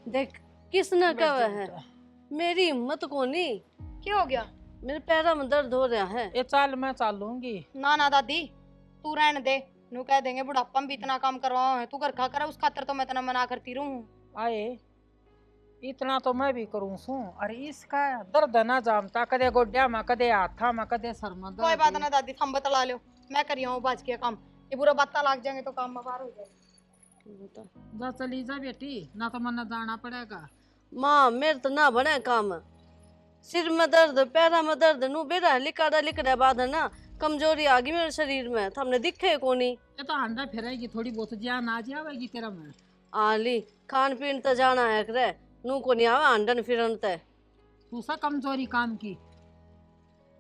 देख किसने कहा है, मेरी हिम्मत को नहीं। क्या हो गया? मेरे पैरों में दर्द हो रहा है। ये चाल मैं चालूंगी। ना ना दादी, तू रहने दे। नू कह देंगे बुढ़ापा में भी इतना काम करवाओ है, तू घर खा कर उस खातर तो मैं इतना मना करती रहूं। आए इतना तो मैं भी करूँ सू। अरे इसका दर्द ना जानता, कदे गोड्या में, कदे हाथा में, कदे सर में कोई बात ना दादी, थम बतला लो, मैं करी हूँ बाज के काम। ये बुरा बात लग जाएंगे तो काम में बाहर हो जाए। जा चली जा बेटी, ना तो मन जाना पड़ेगा। माँ मेरे तो ना बने काम, सिर में दर्द, पैरों में दर्द, नू बेरा लिकाड़ा लिख रहा बाद है ना, कमजोरी आ गई मेरे शरीर में, हमने दिखे को नहीं। ये तो अंडा फिरेगी थोड़ी बहुत, जान आ जाएगी तेरा में। आली खान पीन तो जाना है करे, नू को नहीं आवा अंडन फिरन ते। तू सा कमजोरी काम की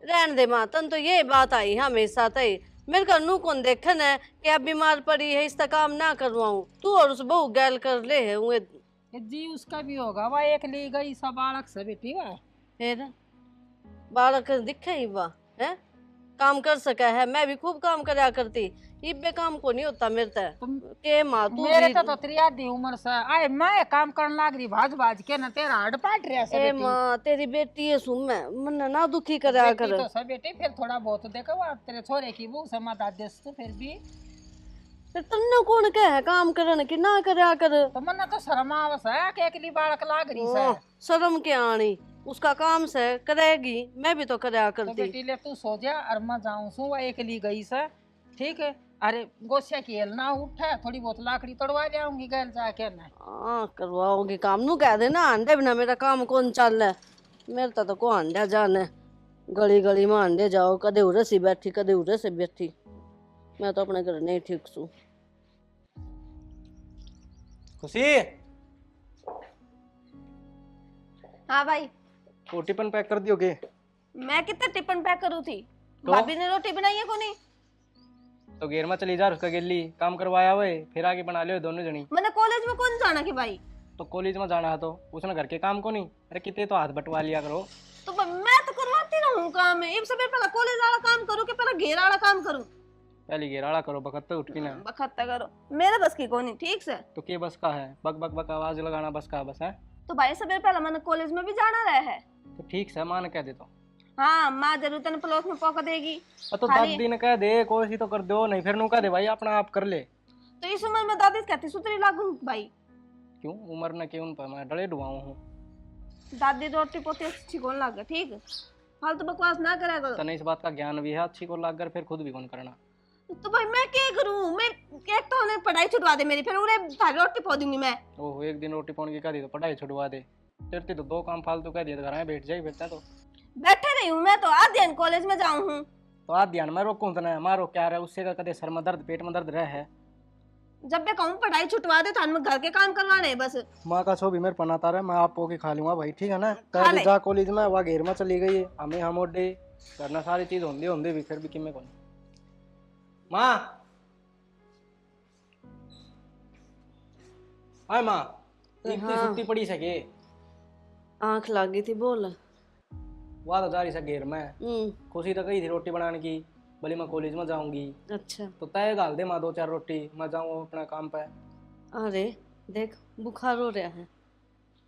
रहन दे माँ, तन तो ये बात आई हमेशा तई। मेरे का नू कौन देखन है कि अब बीमार पड़ी है, इसका काम ना करवाऊं, तू और उस बहू गैल कर ले है उए। ये जी उसका भी होगा, वह एक ली गई सब बालक से बेटी वह। फिर बालक दिखे ही वाह है, काम कर सका है, मैं भी खूब काम करा करती, इब्बे काम को नहीं होता मेरे ते। के माँ तू मेरे भी- तो त्रिया दी उम्र से आए मैं काम करने लाग रही भाज भाज के ना, तेरा हड पाट रहा से ए बेटी। माँ तेरी बेटी है सुन, मैं मन ना दुखी करा बेटी कर। तो सब बेटी फिर थोड़ा बहुत देखो, वो तेरे छोरे की वो समा दादेस तो फिर भी फिर तन्ने कौन कहे है काम करने की ना करा कर। तो मन तो शर्म आवस है कि अकेली बालक लाग रही से। शर्म के आनी, उसका काम से करेगी, मैं भी तो करा तो करती। बेटी ले तू सो जा और मैं जाऊं सू, वह एक ली गई से ठीक है। अरे गोसिया की हेल ना उठे, थोड़ी बहुत लाकड़ी तोड़वा ले आऊंगी गैल जाके ना। हाँ करवाओगी काम, नू कह देना अंडे बिना मेरा काम कौन चल है। मेरे तो को अंडा जाने, गली गली में अंडे जाओ, कदे उरे से बैठी कदे उरे से बैठी, मैं तो अपने घर नहीं ठीक सू। खुशी हाँ भाई, वो टिफिन पैक कर दियोगे? मैं कितने टिफिन पैक करूँ थी? तो? भाभी ने रोटी बनाई है को नहीं? तो घेर में चली जा, उसका गिल्ली काम करवाया हुए, फिर आगे बना लियो दोनों जनी। मैंने कॉलेज में कौन जाना कि भाई? तो कॉलेज में जाना है तो उसने घर के काम को नहीं, अरे कितने तो हाथ बटवा लिया करो। तो मैं तो करवाती रहूँ काम है, सबसे पहले कॉलेज वाला काम करूँ कि पहले घेर वाला काम करूँ? पहले घेराड़ा करो, बखत पे उठ के ना। बखत्ता करो, मेरे बस की कौन नहीं, ठीक से? तो के बस का है, बक बक बक आवाज लगाना बस का बस है। तो भाई सबसे पहले मैंने कॉलेज में भी जाना रहा है। तो ठीक से मान कह दे तो। हाँ, माँ जरूर तेने प्लॉट में पका देगी। तो दादी ने कह दे कोशिश तो कर दो, नहीं फिर नू कह दे भाई अपना आप कर ले। तो इस उम्र में दादी कहती सुतरी लागू भाई। क्यों उम्र न क्यों पर मैं डले डुआऊं हूँ। दादी रोटी पोती अच्छी कौन लागे, ठीक? फालतू बकवास ना करा करो। तने इस बात का ज्ञान भी है, अच्छी को लाग कर फिर खुद भी कौन करना। तो भाई मैं क्या करूं? मैं एक तो उन्हें पढ़ाई छुड़वा दे मेरी, फिर उन्हें रोटी पो दूंगी मैं। ओहो एक दिन रोटी पानी की कह दी तो पढ़ाई छुड़वा दे, तेरे तो दो काम फालतू कह दिए तो घर में बैठ जाए फिर तो। बैठे रही हूँ मैं तो, आज दिन कॉलेज में जाऊँ हूँ। तो आज ध्यान में रोकूं तो ना मारो क्या रहा उससे का कदे सर में दर्द पेट में दर्द रह है। जब मैं कहूँ पढ़ाई छुटवा दे, थान में घर के काम करवाने हैं बस। माँ का सो भी मेरे पनाता रहा, मैं आप पोके खा लूंगा भाई, ठीक है ना। खा कह ले। जा कॉलेज में वह घेर में चली गई है, हमें हम ओडे करना सारी चीज होंदे भी फिर भी किमे कौन। माँ हाय माँ, इतनी सुत्ती पड़ी सके, आंख लागी थी बोल। वह तो जा रही सा घेर में, खुशी तो कही थी रोटी बनाने की, भले मैं कॉलेज में जाऊंगी। अच्छा तो तय डाल दे माँ 2-4 रोटी, मैं जाऊँ अपना काम पे। अरे देख बुखार हो रहा है।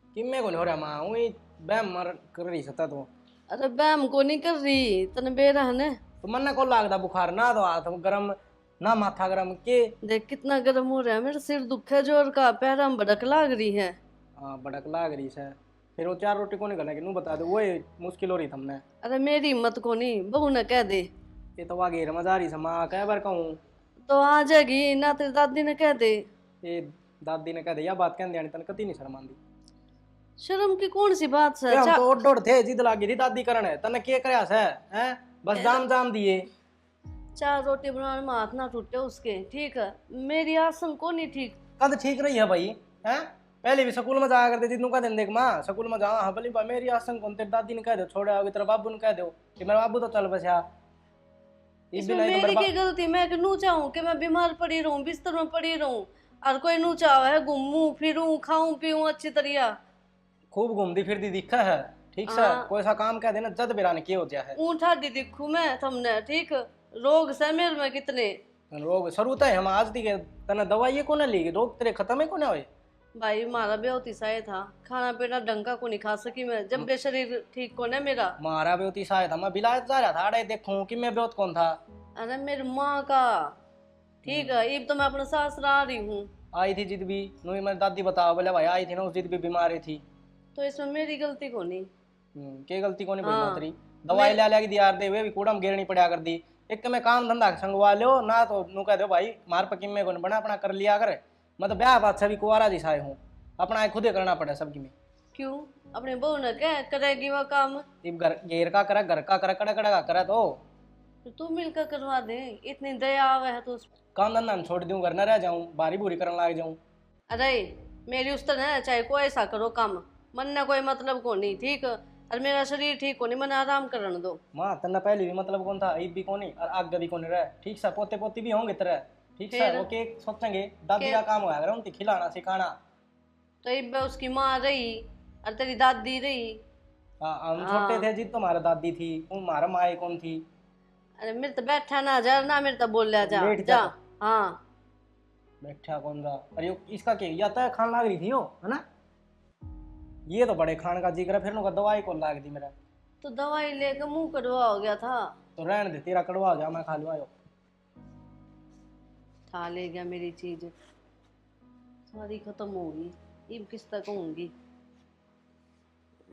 किमे कौन हो रहा माँ, वही बैम मर कर रही सता तो। अरे बैम को नहीं कर रही, तने बेरा है ने। तो मन को लागदा बुखार ना, तो हाथ गरम ना माथा गरम के। देख कितना गर्म हो रहा है, मेरा सिर दुख है जोर का, पैर में भड़क लाग रही है। हाँ बड़क लाग रही से, फिर वो 4 रोटी को नहीं करना कि नू बता दे, वही मुश्किल हो रही हमने। अरे मेरी हिम्मत को नहीं, बहू ने कह दे। ये तो वहाँ घेर में जा रही से माँ, कई बार कहूँ। तो आ जाएगी ना, तेरी दादी ने कह दे। ये दादी ने कह दिया बात कहने दिया, तन कती नहीं शर्म आंदी। शर्म की कौन सी बात है? हम तो ओड थे, जिद लागी थी दादी करने, तने के करया से हैं, बस जाम जाम दिए। 4 रोटी बनाने में हाथ ना टूटे उसके, ठीक है। मेरी आसन को नहीं ठीक। कद ठीक रही है भाई, हैं पहले भी स्कूल में जाया करते थी, का दिन देख माँ स्कूल में जाओ, हाँ भली मेरी आसन कौन, तेरी दादी ने कह दो छोड़े आओगे, तेरा बाबू ने कह दो कि मेरा बाबू तो चल बसा। इसमें मेरी की गलती? मैं नू चाहूँ कि मैं बीमार पड़ी रहूं, बिस्तर में पड़ी रहूं, और कोई नू चाह है घूमूं फिरूं खाऊं पीऊं अच्छी तरह। खूब घूमती फिरती दिखा है, ठीक से कोई सा काम कह देना जद बेरा ने किए हो जाए है। ऊँटा दी दिखू मैं थमने, ठीक। रोग से मेरे में कितने रोग शुरू तो हम आज दी तने दवाई को ना ली, रोग तेरे खत्म है को ना होए। भाई हमारा भी होती सा था, खाना पीना ढंग का को नहीं खा सकी मैं, जब बेशरीर ठीक को ना मेरा। मारा बेवती सा था, मैं बिलायत जा रहा था, अरे देखूं कि मैं बेवत कौन था। अरे मेरी माँ का ठीक है, अब तो मैं अपने ससुराल आ रही हूँ। आई थी जिद भी, नुई मेरी दादी बताओ बोले भाई आई थी ना, उस जिद भी बीमार थी। तो इसमें मेरी गलती को नहीं। के गलती को नहीं भाई हाँ। मातरी, दवाई ले लगी दी यार दे वे भी कूड़ा में गिरनी पड़ा कर दी। एक तो मैं काम धंधा संगवा लो ना, तो नु कह दो भाई मार पकी में को बना अपना कर लिया कर। मैं तो ब्याह बात सभी कुआरा दिशाए हूँ, अपना खुद ही करना पड़े सबकी में। क्यों? अपने बहू ने क्या करेगी वो काम? इब घर घेर का करे, घर का करे, कड़ा कड़ा का करे, तो तू मिलकर करवा दे, इतनी दया आवे है तो काम धंधा में छोड़ दूं, घर न रह जाऊं, बारी बुरी करने लग जाऊं। अरे मेरी उस तरह है, चाहे कोई ऐसा करो काम, मन ने कोई मतलब को नहीं, ठीक। और मेरा शरीर ठीक को नहीं, मन आराम करने दो। माँ तन्ना पहले भी मतलब कौन था, ईद भी कौन और आगे भी कौन रहे, ठीक सा पोते पोती भी होंगे तरह, ठीक सा। फिर? वो के सोचेंगे दादी का काम होगा उनकी खिलाना सिखाना। तो इब उसकी माँ रही और तेरी दादी रही। हाँ हम छोटे थे जिद तुम्हारा दादी थी, तुम्हारा माँ कौन थी। अरे मेरे तो बैठा ना जा, ना मेरे तो बोल जा बैठ जा। जा। हाँ बैठा कौन सा, अरे इसका क्या या तो खान लाग रही थी वो, है ना। ये तो बड़े खान का जिक्र है, फिर उनका दवाई कौन लाग दी मेरा। तो दवाई लेकर मुंह कड़वा हो गया था। तो रहने दे, तेरा कड़वा हो जा, मैं खा लूँ। खा ले गया मेरी चीज, सारी खत्म होगी, इब किस तक होंगी।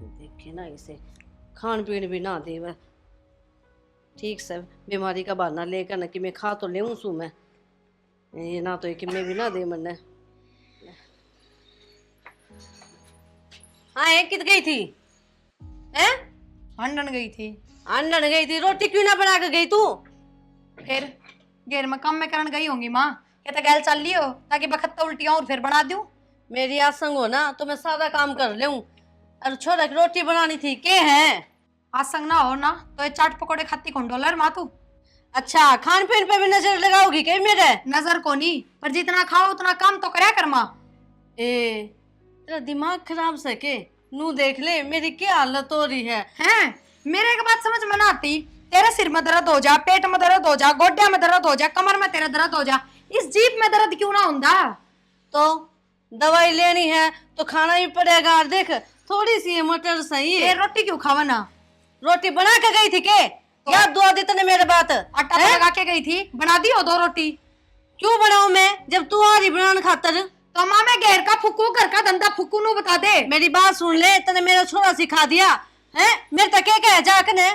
देखे ना इसे, खान पीन भी ना दे वह, ठीक से बीमारी का बहाना लेकर ना कि मैं खा तो ले सू मैं, ये ना तो कि मैं भी ना दे मन्ने। हाँ एक कित गई थी? हैं? हंडन गई थी। अंडन गई थी, रोटी क्यों ना बना के गई तू? फिर घेर में काम में करन गई होंगी माँ, क्या तो गैल चल लियो ताकि बखत उल्टियां और फिर बना दूं। मेरी आसंग हो ना तो मैं सारा काम कर लूं, और छोरा की रोटी बनानी थी के है। आज संग ना हो ना तो ये चाट पकोड़े खाती कौन डॉलर माँ तू। अच्छा खान पीन पे भी नजर लगाओगी क्या मेरे? नजर को नहीं, पर जितना खाओ उतना काम तो करया कर माँ। ए तेरा दिमाग खराब से के, नू देख ले मेरी क्या हालत हो रही है। हैं मेरे एक बात समझ में ना आती, तेरे सिर में दर्द हो जा, पेट में दर्द हो जा, गोड्या में दर्द हो जा, कमर में तेरा दर्द हो जा, इस जीभ में दर्द क्यों ना होता। तो दवाई लेनी है तो खाना ही पड़ेगा। और देख थोड़ी सी मटर सही ये है, रोटी क्यों खावा ना। रोटी बना के गई थी के? याद दुआ दी तने मेरे बात? आटा तो लगा के गई थी, बना दी हो 2 रोटी। क्यों बनाऊं मैं जब तू आ रही बनाने खातर? तो माँ मैं घेर का फुकू, घर का धंधा फुकू नु बता दे। मेरी बात सुन ले, तने मेरा छोरा सिखा दिया है, मेरे तक क्या कह जाकने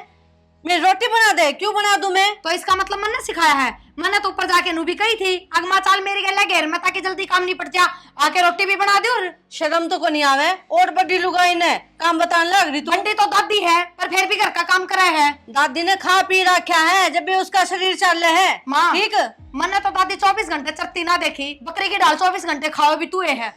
मेरी रोटी बना दे। क्यों बना दूं मैं? तो इसका मतलब मैंने सिखाया है, मैंने तो ऊपर जाके नू भी कही थी अगमा चाल मेरी गला घेर में ताकि जल्दी काम निपट जा, आके रोटी भी बना दे। और शर्म तो को नहीं आवे, और बड़ी लुगाई ने काम बताने लग रही तू। बंडी तो दादी है पर फिर भी घर का काम करा है। दादी ने खा पी रखा है जब भी उसका शरीर चल रहा है माँ ठीक। मैंने तो दादी 24 घंटे चरती ना देखी, बकरी की दाल 24 घंटे खाओ भी तू है।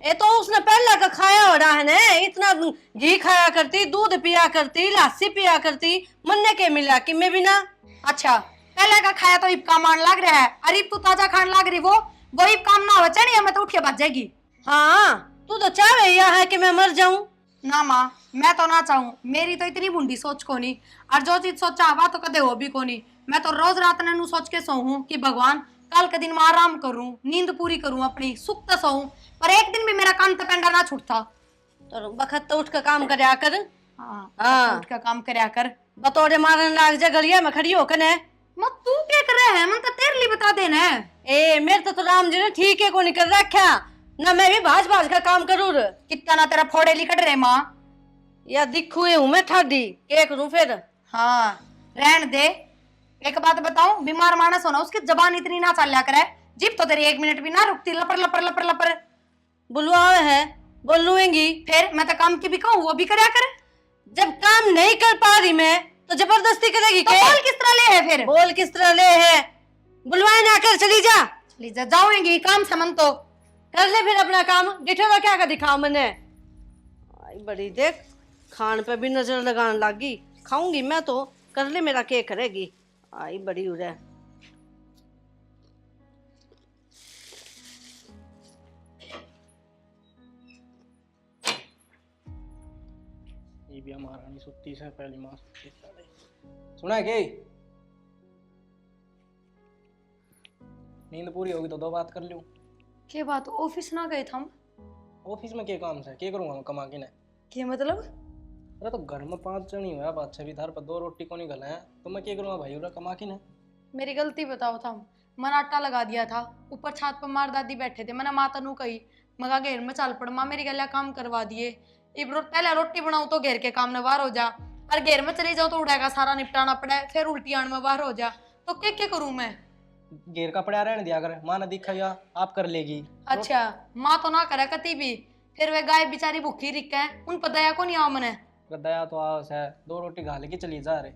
ये तो उसने पहला का खाया हो रहा है ना, इतना घी खाया करती, दूध पिया करती, लस्सी पिया करती, मन्ने के मिला कि मैं भी ना। अच्छा पहले का खाया तो इब काम मान लग रहा है, अरे तू ताजा खान लग रही वो इब काम ना हो चढ़ी मैं तो उठ के भाग जाएगी। हाँ तू तो चाह रही है कि मैं मर जाऊं। ना माँ मैं तो ना चाहूँ, मेरी तो इतनी बुंडी सोच को नहीं, और जो चीज सोचा हवा तो कदे हो भी को नहीं। मैं तो रोज रात ने नू सोच के सोऊं कि भगवान कल के दिन मैं आराम करूं, नींद पूरी करूं अपनी, सुख तो सोऊं, पर एक दिन भी मेरा काम तपेंडा ना छूटता। तो बखत तो उठ कर काम करया कर। हाँ उठ के काम करया कर। बतौरे मारने लाग जा गलिया में खड़ी होकर ने। मैं तू क्या कर रहा है, मन तो तेरे लिए बता देना है। ए मेरे तो राम जी ने ठीक है को नहीं कर रखा ना, मैं भी भाज भाज का काम करूँ। कितना ना तेरा फोड़े लिकट रहे माँ, या दिखू हूँ मैं ठाडी क्या करूँ फिर। हाँ रहन दे। एक बात बताऊं, बीमार मानस होना उसकी जबान इतनी ना चल करे, जीप तो तेरी 1 मिनट भी ना रुकती, लपर लपर लपर लपर बुलवावे है बोल लूंगी। फिर मैं तो काम की भी कहूँ वो भी करया कर। जब काम नहीं कर पा रही मैं तो जबरदस्ती करेगी तो क्या? बोल किस तरह ले है फिर, बोल किस तरह ले है? बुलवाए ना कर चली जा। चली जा जाऊंगी काम से मन तो कर ले फिर अपना काम, डिठोरा क्या का दिखाओ मैंने। आई बड़ी देख खान पे भी नजर लगाने लगी, खाऊंगी मैं तो, कर ले मेरा क्या करेगी। आई बड़ी उड़े। ये भी महारानी सुत्ती से पहली माँ सुना के नींद पूरी होगी तो 2 बात कर लूं। के बात ऑफिस ना गए थे हम? ऑफिस में क्या काम से क्या करूँगा मैं कमा के ने? क्या मतलब? अरे तो घर में 5 जन ही हुआ, बात छह भी धार पर 2 रोटी को नहीं गला है, तो मैं क्या करूँगा भाई उरा कमा के ने? मेरी गलती बताओ था, मैंने आटा लगा दिया था, ऊपर छत पर मार दादी बैठे थे, मैंने माता नू कही मगा घेर में चल पड़, माँ मेरी गलिया काम करवा दिए। पहले रोटी बनाऊं तो घेर के काम में बाहर हो जा, और घेर में चली जाऊं तो उड़ेगा सारा निपटाना पड़े, फिर उल्टी आने में बाहर हो जा, तो क्या करूं मैं? घेर का पड़ा रहने दिया कर, माँ ने दिखा या आप कर लेगी। अच्छा, माँ तो ना करे कती भी, फिर वे गाय बेचारी भूखी रिक है, उन पर दया को नहीं आओ मने। दया तो आवस है, 2 रोटी खा लेके चली जा रहे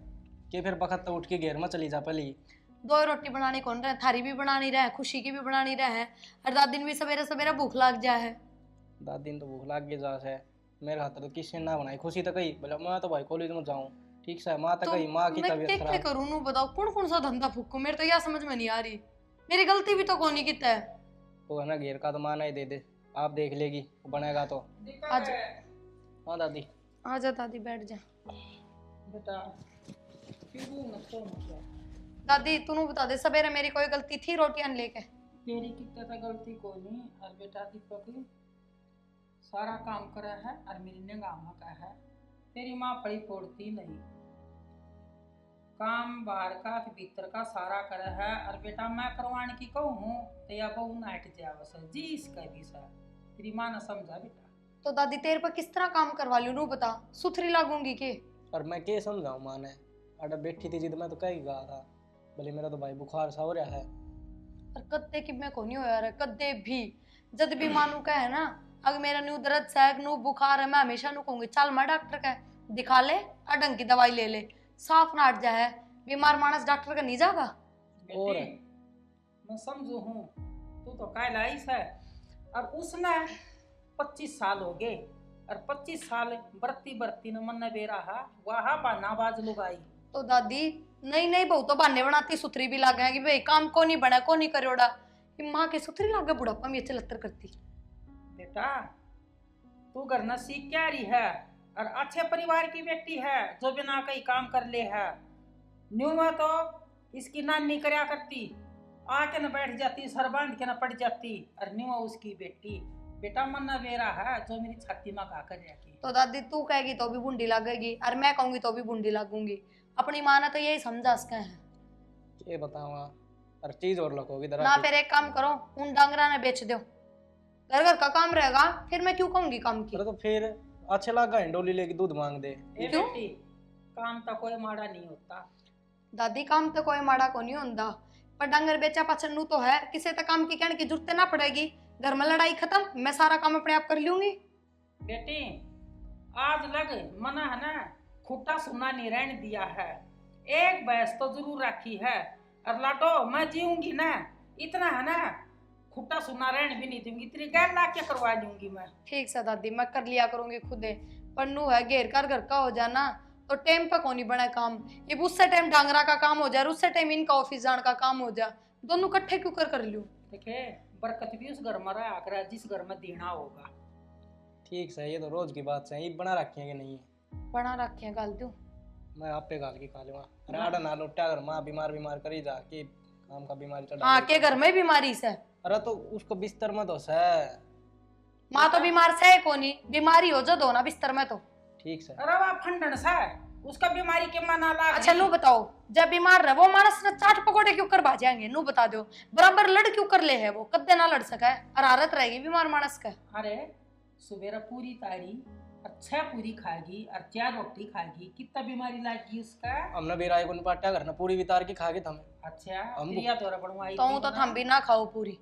कि फिर बखत तो उठ के घेर में चली जा पहले। 2 रोटी बनानी कौन रहे, थारी भी बनानी रहे, खुशी की भी बनानी रहे, और दादी दिन भी सवेरे सवेरे भूख लग जाए है। दादी दिन तो भूख लाग के जा से, मेरे हाथ तो किसी ने ना बनाई, खुशी तो कही बोला मैं तो भाई कॉलेज में जाऊँ, ठीक से माँ तो कही माँ की मैं तबीयत क्या खराब। करूं नू बताओ, कौन सा धंधा फूकू, मेरे तो यह समझ में नहीं आ रही, मेरी गलती भी तो कौन ही किता है। तो है ना घेर का तो माना ही दे दे, आप देख लेगी वो बनेगा तो। आज हाँ दादी। आजा दादी बैठ जा। बेटा क्यों न तो मतलब दादी तू बता दे, सवेरे मेरी कोई गलती थी रोटियां लेके? तेरी कितना तो गलती को नहीं। और बेटा दीपक सारा काम करा है और मेरी निगाह का है, तेरी माँ पड़ी फोड़ती नहीं, काम बाहर का भीतर का सारा करे है। और बेटा मैं करवाने की कहूँ तो या बहु नाट जावस जी इसका भी सर, तेरी माँ ने समझा बेटा। तो दादी तेरे पर किस तरह काम करवा लूं नू बता, सुथरी लागूंगी के? और मैं क्या समझाऊँ माँ ने, अरे बैठी थी जिद में तो कहीं गया था, बोले मेरा तो भाई बुखार सा हो रहा है। और कद्दे की मैं को नहीं होया रे, कद्दे भी जद भी मानू का है ना, अगर मेरा न्यू दर्द सैग नू बुखार है, मैं हमेशा नू कहूंगी चल मैं डॉक्टर का दिखा ले, और ढंग की दवाई ले ले, साफ ना हट जाए, बीमार मानस डॉक्टर का नहीं जागा। और मैं समझू हूँ तू तो कायल आईस है, और उसने 25 साल हो गए, और 25 साल बरती बरती न मन बेरा है वहा बानाबाज लुगाई। तो दादी नहीं बहुत तो बहाने बनाती, सुथरी भी लागे कि भाई काम को नहीं बना, को नहीं करोड़ा, कि माँ के सुथरी लागे बुढ़ापा में अच्छे लत्तर करती। बेटा तू घर न सीख क्या रही है, और अच्छे परिवार की बेटी है जो बिना कहीं काम कर ले है। न्यू में तो इसकी नानी करया करती, आके न बैठ जाती, सर बांध के न पड़ जाती, और न्यू उसकी बेटी बेटा मन बेरा है जो मेरी छाती में गा कर जाती। तो दादी तू कहेगी तो भी बूंदी लगेगी, और मैं कहूंगी तो भी बूंदी लगूंगी, अपनी माँ ने तो यही समझा सके है ये बताऊँगा, और चीज और लगोगी ना। दरा फिर एक काम करो, उन डांगरा ने बेच दो, घर घर का काम रहेगा, फिर मैं क्यों कहूंगी काम की? अरे तो फिर अच्छे लगा डोली लेके दूध मांग दे। ए क्यों? बेटी काम तो कोई माड़ा नहीं होता। दादी काम तो कोई माड़ा को नहीं होता, पर डांगर बेचा पाचन नू तो है, किसी तक काम की कहने की जरूरत ना पड़ेगी, घर में लड़ाई खत्म, मैं सारा काम अपने आप कर लूंगी। बेटी आज लग मना है ना, खुट्टा सुना नहीं रहने दिया है, एक भैंस तो जरूर रखी है, और लाटो मैं जीऊंगी ना, इतना है ना, खुट्टा सुना रहने भी नहीं दूंगी, तेरी गैर ला के करवा दूंगी मैं। ठीक से दादी मैं कर लिया करूंगी खुदे, पर नू है घेर कर घर का हो जाना तो टाइम पे कौन बना काम, ये उससे टाइम डांगरा का काम हो जाए, उससे टाइम इनका ऑफिस जाने का काम हो जाए, दोनों इकट्ठे क्यों कर लूं? देखे बरकत भी उस घर में रहा कर जिस घर में देना होगा। ठीक है, ये तो रोज की बात है, ये बना रखे कि नहीं? बना रखे गाल दूं मैं आप पे गाल के खा लूंगा। अरे आड़ा ना लुट्टा कर, माँ बीमार करी जा के काम का बीमारी चढ़ा। हाँ के घर में बीमारी से, अरे तो उसको बिस्तर में तो से। माँ तो बीमार से कोनी, बीमारी हो जो दो ना बिस्तर में तो। ठीक से। अरे वाह फंडन सा उसका बीमारी के मना ला। अच्छा नू बताओ, जब बीमार रहे वो मानस ने चाट पकौड़े क्यों कर जाएंगे, नू बता दो, बराबर लड़ क्यों कर ले है, वो कद्दे ना लड़ सका है, और आदत रहेगी बीमार मानस का। अरे सुबेरा पूरी तारी अच्छा पूरी खाएगी और 4 रोटी खाएगी, कितना बीमारी लागी उसका। हमने बेराय को निपटा करना, पूरी वितार के खा के थमे। अच्छा हम प्रिया तोरा बनवाई तो थम भी ना खाओ, पूरी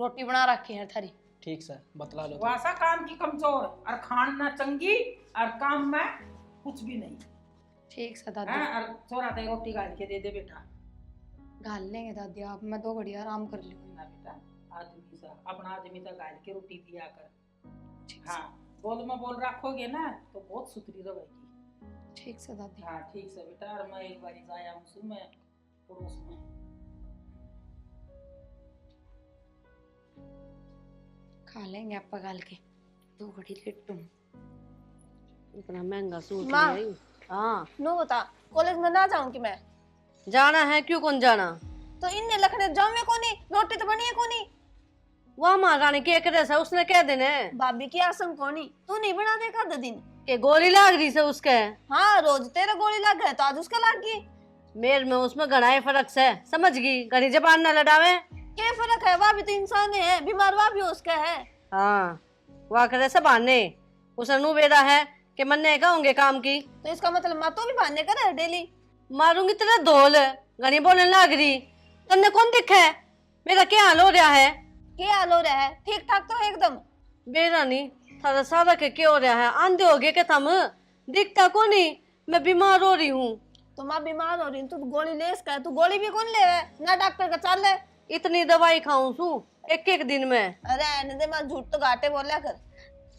रोटी बना रखी है थारी। ठीक से बतला लो। वासा काम की कमजोर और खान ना चंगी और काम में कुछ भी नहीं। ठीक से दादी हाँ, और छोरा ते रोटी गाल के दे दे बेटा। घाल लेंगे दादी, आप मैं 2 घड़ी आराम कर लूंगी। ना बेटा आदमी सा अपना आदमी तक गाल के रोटी दिया कर। ठीक हाँ बोल में बोल रखोगे ना तो बहुत सुथरी रहेगी। ठीक से दादी। हाँ ठीक से बेटा, और मैं एक बारी जाया हूँ मैं पड़ोस में। खा लेंगे आप गाल के, 2 घड़ी लेट तुम। इतना महंगा सूट माँ। ले आई। हाँ नो बता, कॉलेज में ना जाऊं कि मैं? जाना है, क्यों कौन जाना? तो इनने लखने जाऊं मैं कोनी, रोटी तो बनी है कोनी। वो महारानी के करे से उसने कह देने भाभी की आसन कोनी तू नहीं बना देखा दो दिन। कि गोली लाग रही से उसके। हाँ रोज तेरे गोली लग गए तो आज उसका लग गई। मेरे में उसमें घना ही फर्क से, समझ गई, घनी जबान ना लड़ावे। क्या फर्क है, वह भी तो इंसान है, बीमार वह भी उसका है। हाँ वह करे से बहाने, उसे नू बेरा है कि मन्ने कहूंगे काम की। तो इसका मतलब मैं तो भी बहाने करे डेली। मारूंगी तेरा धोल, घनी बोलने लग रही। तन्ने कौन दिखा है? मेरा क्या हाल हो रहा है? क्या हाल हो रहा है? ठीक ठाक तो है एकदम। बेरा नहीं थारा सारा के क्या हो रहा है? आंधे हो गए के थम? दिखता को नहीं, मैं बीमार हो रही हूँ। तो मैं बीमार हो रही हूँ, तू गोली ले इसका, तू गोली भी कौन ले ना डॉक्टर का चल ले। इतनी दवाई खाऊं सू एक एक दिन में। अरे आने दे, मैं झूठ तो घाटे बोला कर।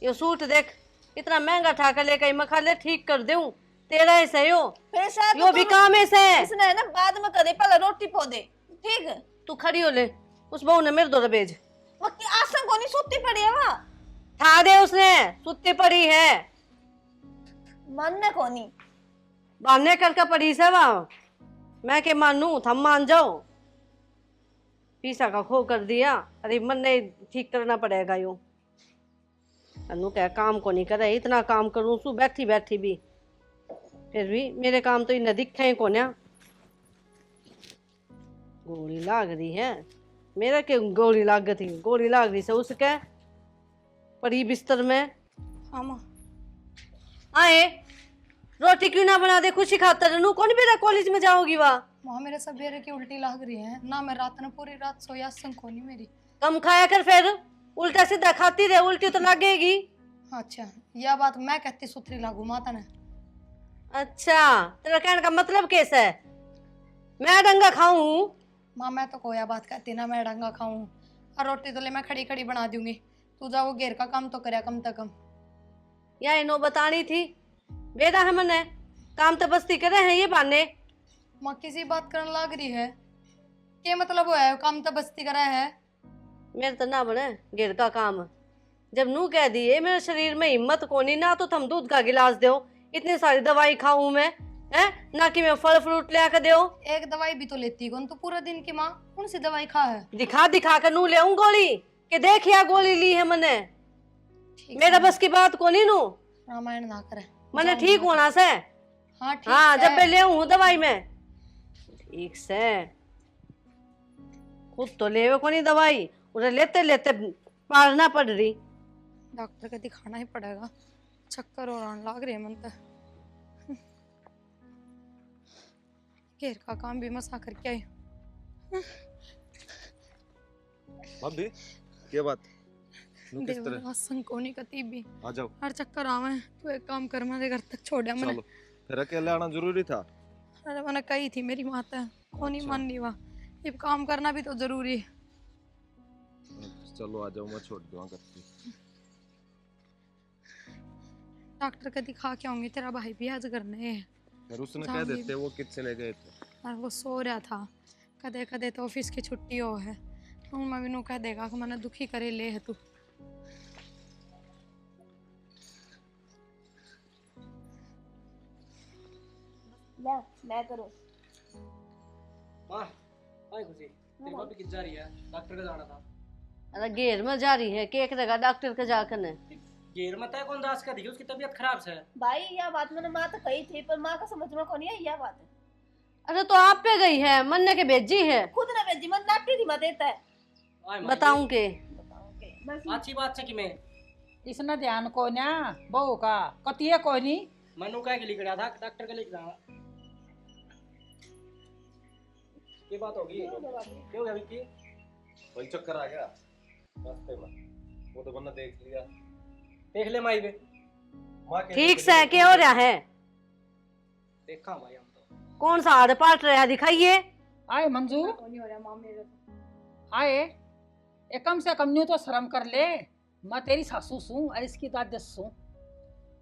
ये सूट देख, इतना महंगा ठाकर लेकर मैं खा ले ठीक कर दूं। तेरा ऐसे यो फिर शायद यो भी काम ऐसे है। इसने है ना बाद में करे, पहले रोटी पो दे ठीक है। तू खड़ी हो ले, उस बहू ने मेरे दो भेज। वो की आसन कोनी सुत्ती पड़ी है वहाँ। था दे, उसने सुत्ती पड़ी है। मन ने कोनी बांधने करके पड़ी से वहाँ। मैं के मानू, थम मान जाओ। पीसा का खो कर दिया। अरे मन ने ठीक करना पड़ेगा यूं। अनु क्या काम को नहीं करे, इतना काम करूं सू बैठी बैठी भी, फिर भी मेरे काम तो इन्हें दिखे को ना। गोली लाग रही है मेरा के, गोली लाग थी, गोली लाग रही से उसके पड़ी बिस्तर में। हाँ माँ। आए रोटी क्यों ना बना दे, खुशी खातर। नू कौन बेरा कॉलेज में जाओगी वहाँ? माँ मेरे सवेरे की उल्टी लग रही है ना, मैं रात ने पूरी रात सोया, संकोनी मेरी। कम खाया कर, फिर उल्टा सीधा खाती रहे, उल्टी तो लगेगी। अच्छा यह बात मैं कहती सुथरी लागू माता ने। अच्छा तेरा कहने का मतलब कैसा है? मैं डंगा खाऊं? माँ मैं तो कोया बात कहती ना, मैं डंगा खाऊं और रोटी तो ले मैं खड़ी खड़ी बना दूंगी। तू जा वो घेर का काम तो करे कम से कम। या इनो बतानी थी बेटा है मने, काम तो बस्ती करे हैं ये बाने। माँ किसी बात करने लग रही है, क्या मतलब हुआ है काम तो बस्ती करा है? मेरे तो ना बने घेर का काम। जब नू कह दिए मेरे शरीर में हिम्मत कोनी ना, तो तुम दूध का गिलास दो, इतनी सारी दवाई खाऊं मैं है ना कि मैं फल फ्रूट ले आकर दो। एक दवाई भी तो लेती कौन तू पूरा दिन की माँ, कौन सी दवाई खा है? दिखा दिखा कर नू ले आऊं गोली कि देखिया गोली ली है मने। ठीक मेरा बस की बात कोनी नू, रामायण ना करे मने ठीक होना से। हाँ ठीक हाँ है। जब मैं ले आऊं दवाई में ठीक से, खुद तो ले कोनी दवाई, उसे लेते लेते पालना पड़ रही। डॉक्टर का दिखाना ही पड़ेगा, चक्कर और आने लग रहे हैं मन तो। घेर का काम भी मसा करके आई। भाभी क्या बात? नु किस तरह? देवरा संकोनी का तीबी आ जाओ। हर चक्कर आवे। तू एक काम कर, मेरे घर तक छोड़ मैंने। चलो फिर अकेले आना जरूरी था। अरे मैंने कही थी मेरी माता कोनी मान ली वहाँ, अब काम करना भी तो जरूरी है। चलो आ जाओ, मैं छोड़ दूंगा करती। डॉक्टर का दिखा के आऊंगी, तेरा भाई भी आज करने है। फिर उसने जान कह दी। देते वो कित चले गए थे। और वो सो रहा था, कदे कदे तो ऑफिस की छुट्टी हो है, तो मैं भी नू कह देगा कि मैंने दुखी करे ले है तू। मैं करूँ। माँ आई खुशी, तेरी भाभी किस जा रही है? डॉक्टर के जाना था। अरे घेर में जा रही है, केक देगा डॉक्टर के जाकर ने। घेर में तय कौन दास का दी, उसकी तबीयत खराब से। भाई यह बात मैंने माँ तो कही थी, पर माँ का समझ में कौन आई यह बात है। अरे तो आप पे गई है, मन्ने के भेजी है। खुद ने भेजी, मन नाटी थी, मैं देता है। बताऊं के अच्छी बात है कि मैं इसने ध्यान को ना बहू का कतिये को नहीं। मनु का के लिए गया था, डॉक्टर के लिए गया। ये बात होगी क्यों गया विक्की? वही चक्कर आ गया रास्ते में, वो तो बंदा देख लिया। देख ले माई बे, माँ के ठीक से क्या हो रहा है? देखा भाई हम तो। कौन सा हाथ पाट रहा है, दिखाइए। आए मंजू आए, ए कम से कम न्यू तो शर्म कर ले। मैं तेरी सासू सू और इसकी दादी सू,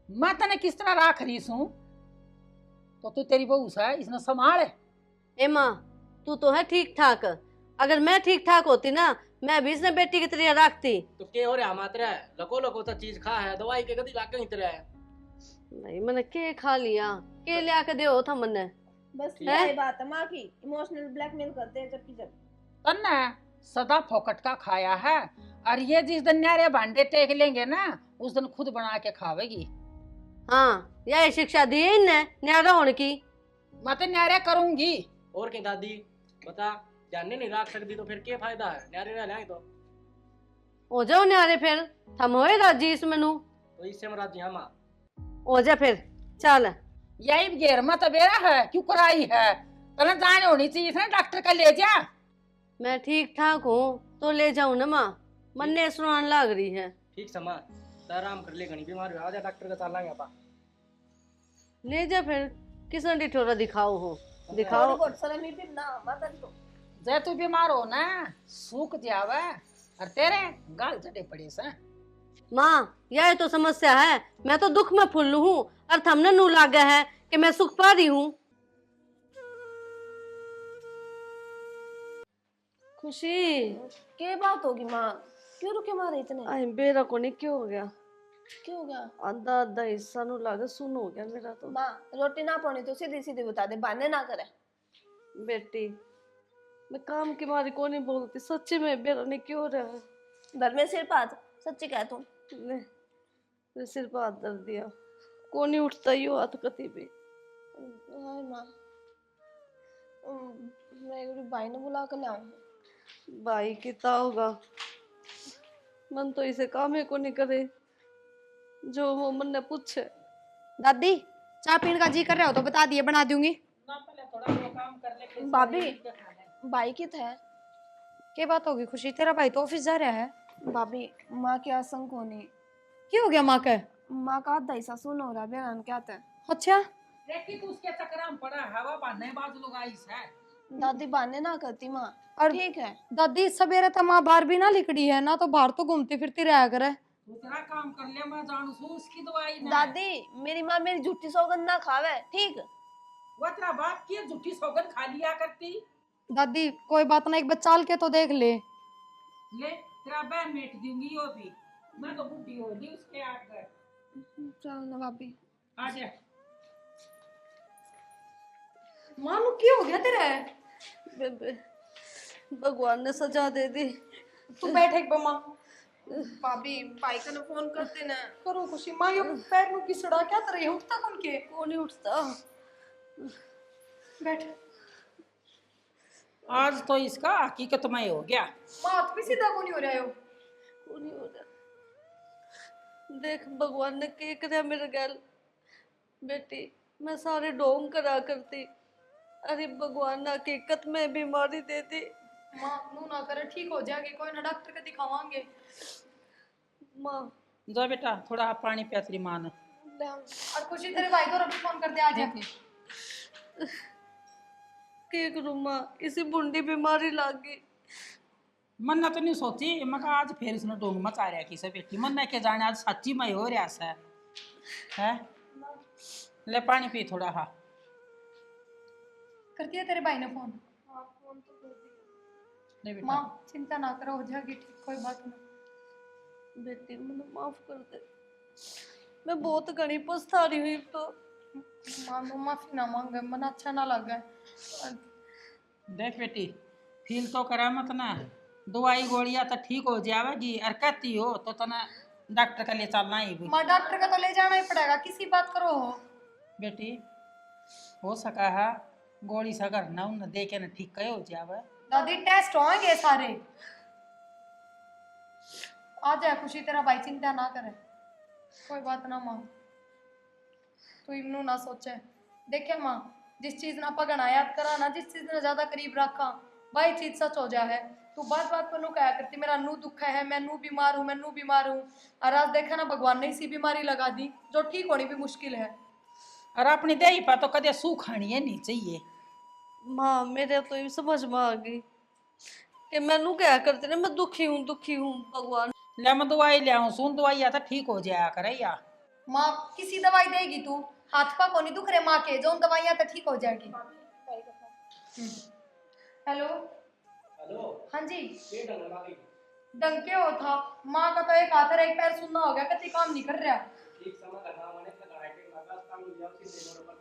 मैं तने किस तरह राख रही सू, तो तू तेरी बहू से इसने संभाल। ए माँ तू तो है ठीक ठाक, अगर मैं ठीक ठाक होती ना, मैं भी इसने बेटी की तरह रखती। तो के हो रहा मात्र लको लको तो चीज खा है, दवाई के गदी लाके नहीं तरह है। नहीं मैंने के खा लिया, के ले आके दे था मन्ने। बस है? यही बात है माँ की, इमोशनल ब्लैकमेल करते हैं जबकि जब तन्ने सदा फोकट का खाया है। और ये जिस दिन न्यारे भांडे टेक लेंगे ना, उस दिन खुद बना के खावेगी। हाँ, यही शिक्षा दी है इनने न्यारा होने की। मैं तो न्यारे करूंगी। और क्या दादी बता, ध्यान नहीं रख सकती तो फिर क्या फायदा है, न्यारे रह लाए तो। हो जाओ न्यारे फिर, थम होए राजी इस मनु। तो इससे हम राजी हैं माँ। हो जा फिर, चल। यही घेर में तो बेरा है, क्यों कराई है? तने जान होनी चाहिए था ना, डॉक्टर का ले जा। मैं ठीक ठाक हूँ तो ले जाऊँ ना माँ, मन्ने सुनान लग रही है। ठीक से माँ, तो आराम कर ले, घनी बीमार हो, आजा डॉक्टर का चलाएंगे अपा। ले जा फिर, किसने डिठोरा दिखाओ हो, दिखाओ। रिपोर्ट सर मी भी ना मत तो जे तू बीमार हो ना, सूख जावे और तेरे गाल चढ़े पड़े से। माँ, यह तो समस्या है, मैं तो दुख में फुल्लू हूँ और थमने नू लागे है कि मैं सुख पा रही हूँ। खुशी, के बात होगी माँ? क्यों रुके मारे इतने? आई बेरा को नहीं क्यों हो गया? क्यों हो गया? आधा आधा हिस्सा नू लागे सुन हो गया मेरा तो। माँ रोटी ना पानी तो सीधी सीधी बता दे, बहाने ना करे। बेटी, मैं काम की मारी को नहीं बोलती, सच्ची में बेरा नहीं क्यों रहा है। घर में सिर पात सच्ची कह तू। ले, मेरे सिर पर हाथ दर्द दिया, को नहीं उठता यो हाथ कती भी। हाय माँ, मैं एक भाई ने बुला कर लाऊं। भाई कितना होगा, मन तो इसे काम ही को नहीं करे जो वो मन ने पूछे। दादी, चाय पीने का जी कर रहे हो तो बता दिए, बना दूंगी। ना पहले थोड़ा वो काम कर ले, फिर भाभी, सारे मिलके खा लें। भाई कित है? क्या बात होगी खुशी? तेरा भाई तो ऑफिस जा रहा है। भाभी माँ के आसंग को नहीं, क्या हो गया माँ के? माँ का आधा हिस्सा सुन हो रहा बेरान क्या था। अच्छा, देखी तू उसके चक्कर में पड़ा, हवा बहाने बाज लोग आई है। दादी बहाने ना करती माँ, और ठीक है। दादी सवेरे तो माँ बाहर भी ना लिखड़ी है ना, तो बाहर तो घूमती फिरती रहा करे। दूसरा काम कर ले, मैं जानू सू उसकी दवाई ना। दादी मेरी माँ मेरी झूठी सौगंध ना खावे, ठीक? वो तेरा बाप की झूठी सौगंध खा लिया करती। दादी कोई बात ना, एक बार चाल के तो देख ले। ले तेरा बहन मेट दूंगी वो भी, मैं तो बुढ़ी हो गई उसके आगे। चल ना भाभी। आ जा। माँ नु क्या हो गया तेरा? बेबे, भगवान ने सजा दे दी। तू बैठ एक बमा। भाभी भाई का फोन करते ना। करो खुशी, माँ ये पैर नु घिसड़ा क्या तरह उठता कौन के? को नहीं उठता। बैठ। आज तो इसका हकीकत में हो गया। माँ हाथ भी सीधा को नहीं हो रहा हो। को नहीं हो रहा। देख भगवान ने के कराया मेरे गैल। बेटी, मैं सारे ढोंग करा करती, अरे भगवान ने हकीकत में बीमारी दे दी। माँ नू ना करे, ठीक हो जाएगी, कोई ना डॉक्टर के दिखावांगे। माँ, जा बेटा, थोड़ा पानी पिया तेरी माँ ने। और खुशी तेरे भाई को अभी फोन कर दे आ जाके। के करूँ माँ, इसी बुंडी बीमारी लग गई। मन ने तो नहीं सोची, मैं कहा आज फिर इसने डोंग मचा रहा किसे बेटी, मन ने के जाने आज सच्ची में हो रहा है। ले पानी पी थोड़ा। हाँ कर दिया तेरे भाई ने फोन? हाँ फोन तो कर दिया। ले बेटा। माँ चिंता ना करो, हो जाएगी ठीक, कोई बात नहीं। बेटी मुझे माफ कर दे, मैं बहुत घनी पछता रही हुई तो। माँ नु माफी ना मांगे, मन अच्छा ना लगे। देख बेटी, फील तो करा मत ना, दवाई गोलियां तो ठीक हो जाएगी, और कहती हो तो तना डॉक्टर का ले चलना ही भी। माँ डॉक्टर का तो ले जाना ही पड़ेगा, किसी बात करो हो। बेटी हो सका है गोली से अगर ना उन्हें दे के ना ठीक कहे हो जावे। दादी टेस्ट होंगे सारे, आ जाए खुशी, तेरा भाई चिंता ना करे, कोई बात ना माँ, तू इमनू ना सोचे। देखे माँ, जिस चीज ना पगड़ याद करा ना, जिस चीज ने ज्यादा करीब रखा वही चीज सच हो जाए। तू बात बात पर नू कहा करती मेरा नू दुख है, मैं नू बीमार हूँ, मैं नू बीमार हूँ, और आज देखा ना भगवान ने इसी बीमारी लगा दी जो ठीक होनी भी मुश्किल है। और अपनी देही पर तो कदे सूख खानी नहीं चाहिए। माँ मेरे तो ये समझ में आ गई कि मैनू क्या करते ना, मैं दुखी हूँ भगवान। ले मैं दवाई ले आऊँ, सुन दवाई तो ठीक हो जाया करे या। माँ किसी दवाई देगी तू? हाथ पा को नहीं दुख रहे माँ के, जो दवाइयाँ तो ठीक हो जाएगी। हेलो हेलो, हाँ जी, ये ढंग लगा गई। डंके हो था माँ का तो एक हाथ और एक पैर सुनना हो गया, कति काम नहीं कर रहा। ठीक समय का नाम आने से लड़ाई के लगा काम लिया, सीधे मोड़ पर